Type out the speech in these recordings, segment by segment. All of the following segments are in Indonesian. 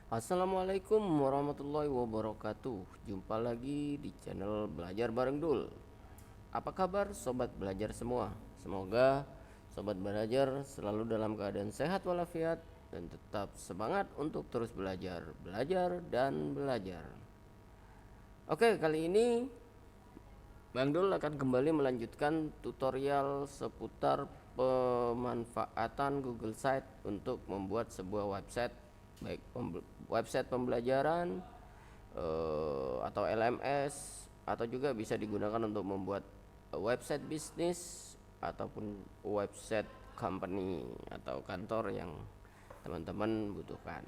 Assalamualaikum warahmatullahi wabarakatuh. Jumpa lagi di channel Belajar Bareng Dul. Apa kabar sobat belajar semua? Semoga sobat belajar selalu dalam keadaan sehat walafiat dan tetap semangat untuk terus belajar, belajar dan belajar. Oke, kali ini Bang Dul akan kembali melanjutkan tutorial seputar pemanfaatan Google Site untuk membuat sebuah website, baik website pembelajaran atau LMS, atau juga bisa digunakan untuk membuat website bisnis ataupun website company atau kantor yang teman-teman butuhkan.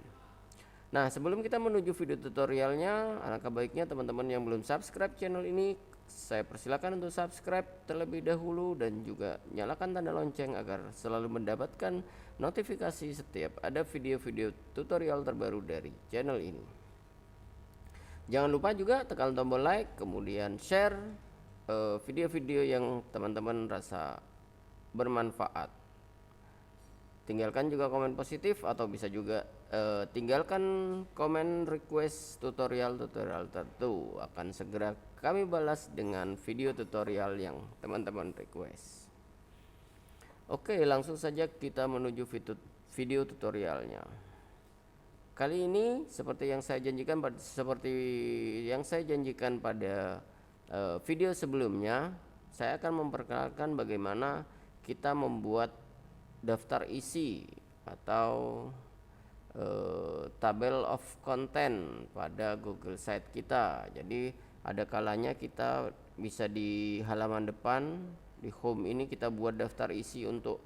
Nah, sebelum kita menuju video tutorialnya, alangkah baiknya teman-teman yang belum subscribe channel ini, saya persilakan untuk subscribe terlebih dahulu dan juga nyalakan tanda lonceng agar selalu mendapatkan notifikasi setiap ada video-video tutorial terbaru dari channel ini. Jangan lupa juga tekan tombol like, kemudian share video-video yang teman-teman rasa bermanfaat. Tinggalkan juga komen positif atau bisa juga tinggalkan komen request tutorial-tutorial tertentu. Akan segera kami balas dengan video tutorial yang teman-teman request. Oke, langsung saja kita menuju video tutorialnya. Kali ini seperti yang saya janjikan pada video sebelumnya, saya akan memperkenalkan bagaimana kita membuat daftar isi atau table of content pada Google Site kita. Jadi ada kalanya kita bisa di halaman depan, di home ini kita buat daftar isi untuk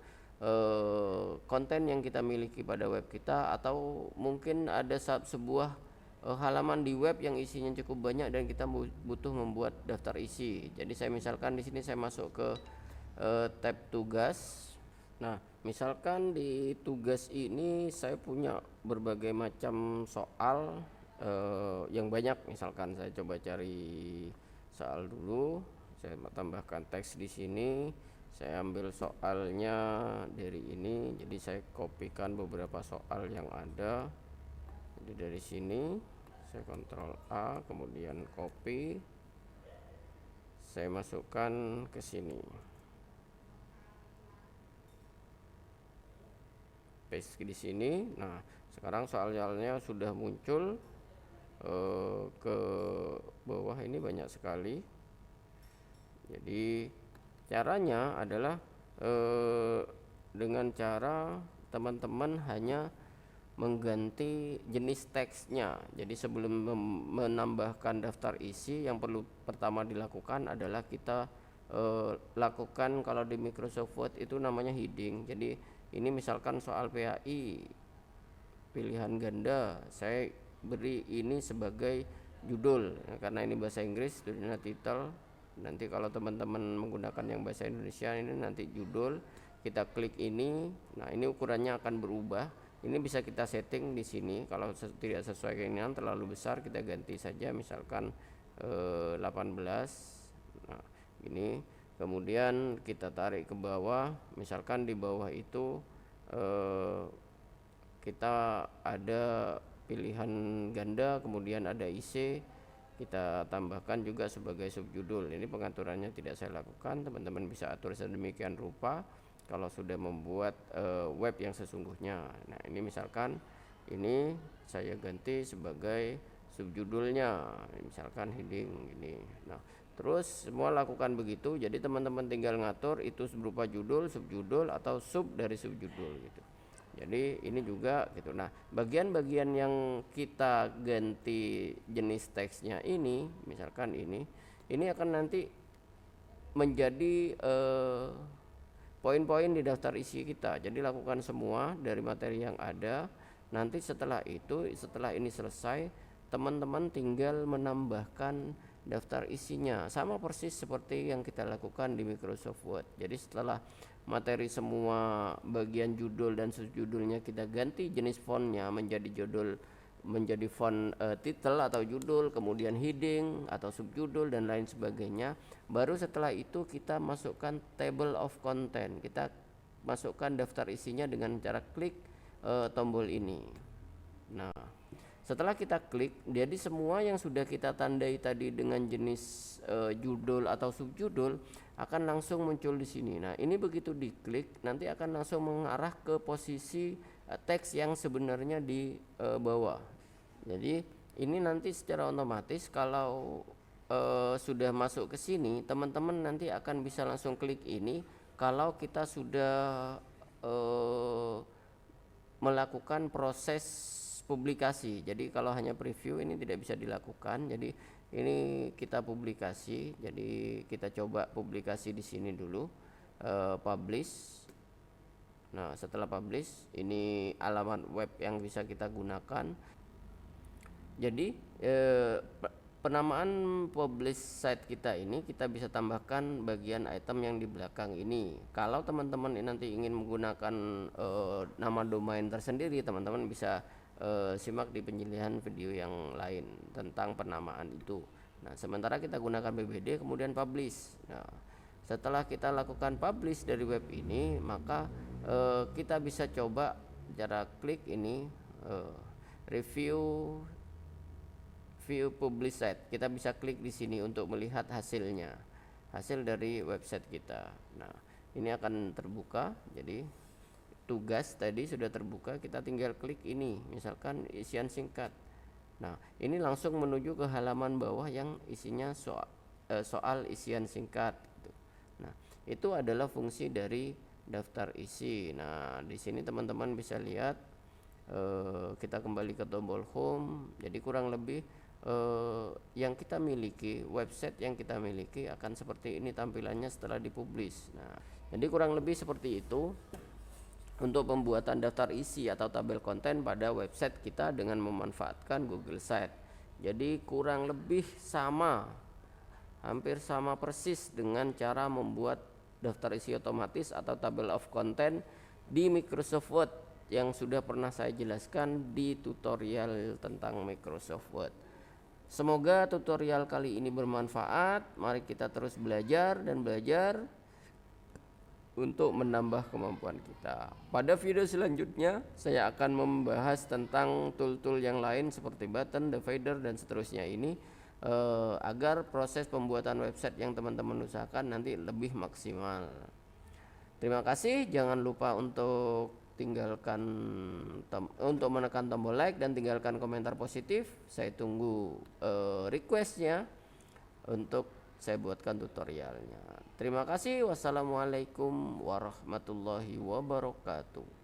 konten yang kita miliki pada web kita, atau mungkin ada sebuah halaman di web yang isinya cukup banyak dan kita butuh membuat daftar isi. Jadi saya misalkan di sini saya masuk ke tab tugas. Nah, misalkan di tugas ini saya punya berbagai macam soal yang banyak. Misalkan saya coba cari soal dulu, saya tambahkan teks di sini, saya ambil soalnya dari ini. Jadi saya kopikan beberapa soal yang ada. Jadi dari sini saya Ctrl A, kemudian copy, saya masukkan ke sini, paste di sini. Nah, sekarang soalnya sudah muncul ke bawah ini banyak sekali. Jadi caranya adalah dengan cara teman-teman hanya mengganti jenis teksnya. Jadi sebelum menambahkan daftar isi, yang perlu pertama dilakukan adalah kita lakukan, kalau di Microsoft Word itu namanya heading. Jadi ini misalkan soal PAI pilihan ganda, saya beri ini sebagai judul karena ini bahasa Inggris, judulnya title. Nanti kalau teman-teman menggunakan yang bahasa Indonesia, ini nanti judul. Kita klik ini. Nah, ini ukurannya akan berubah. Ini bisa kita setting di sini. Kalau tidak sesuai keinginan, terlalu besar, kita ganti saja misalkan 18. Nah, ini kemudian kita tarik ke bawah. Misalkan di bawah itu kita ada pilihan ganda, kemudian ada IC, kita tambahkan juga sebagai subjudul. Ini pengaturannya tidak saya lakukan, teman-teman bisa atur sedemikian rupa kalau sudah membuat web yang sesungguhnya. Nah, ini misalkan ini saya ganti sebagai subjudulnya, misalkan heading ini. Nah, terus semua lakukan begitu. Jadi teman-teman tinggal ngatur itu berupa judul, subjudul, atau sub dari subjudul gitu. Jadi ini juga gitu. Nah, bagian-bagian yang kita ganti jenis teksnya ini, misalkan ini akan nanti menjadi poin-poin di daftar isi kita. Jadi lakukan semua dari materi yang ada. Nanti setelah ini selesai, teman-teman tinggal menambahkan daftar isinya, sama persis seperti yang kita lakukan di Microsoft Word. Jadi setelah materi semua bagian judul dan subjudulnya kita ganti jenis fontnya menjadi font title atau judul, kemudian heading atau subjudul dan lain sebagainya. Baru setelah itu kita masukkan table of content, kita masukkan daftar isinya dengan cara klik tombol ini. Nah, Setelah kita klik, jadi semua yang sudah kita tandai tadi dengan jenis judul atau subjudul akan langsung muncul di sini. Nah, ini begitu diklik nanti akan langsung mengarah ke posisi teks yang sebenarnya di bawah. Jadi ini nanti secara otomatis kalau sudah masuk ke sini, teman-teman nanti akan bisa langsung klik ini kalau kita sudah melakukan proses publikasi. Jadi kalau hanya preview ini tidak bisa dilakukan. Jadi ini kita publikasi. Jadi kita coba publikasi di sini dulu, publish. Nah, setelah publish, ini alamat web yang bisa kita gunakan. Jadi penamaan publish site kita ini kita bisa tambahkan bagian item yang di belakang ini. Kalau teman-teman nanti ingin menggunakan nama domain tersendiri, teman-teman bisa simak di penjelasan video yang lain tentang penamaan itu. Nah, sementara kita gunakan BBD kemudian publish. Nah, setelah kita lakukan publish dari web ini, maka kita bisa coba cara klik ini, review view publish site. Kita bisa klik di sini untuk melihat hasilnya, hasil dari website kita. Nah, ini akan terbuka. Jadi tugas tadi sudah terbuka, kita tinggal klik ini, misalkan isian singkat. Nah, ini langsung menuju ke halaman bawah yang isinya soal isian singkat gitu. Nah, itu adalah fungsi dari daftar isi. Nah, di sini teman-teman bisa lihat, kita kembali ke tombol home. Jadi kurang lebih yang kita miliki, website yang kita miliki akan seperti ini tampilannya setelah dipublish. Nah, jadi kurang lebih seperti itu untuk pembuatan daftar isi atau tabel konten pada website kita dengan memanfaatkan Google Site. Jadi kurang lebih sama, hampir sama persis dengan cara membuat daftar isi otomatis atau tabel of content di Microsoft Word yang sudah pernah saya jelaskan di tutorial tentang Microsoft Word. Semoga tutorial kali ini bermanfaat. Mari kita terus belajar dan belajar untuk menambah kemampuan kita. Pada video selanjutnya saya akan membahas tentang tool-tool yang lain seperti button, divider dan seterusnya ini, agar proses pembuatan website yang teman-teman usahakan nanti lebih maksimal. Terima kasih. Jangan lupa untuk menekan tombol like dan tinggalkan komentar positif. Saya tunggu requestnya untuk saya buatkan tutorialnya. Terima kasih. Wassalamualaikum warahmatullahi wabarakatuh.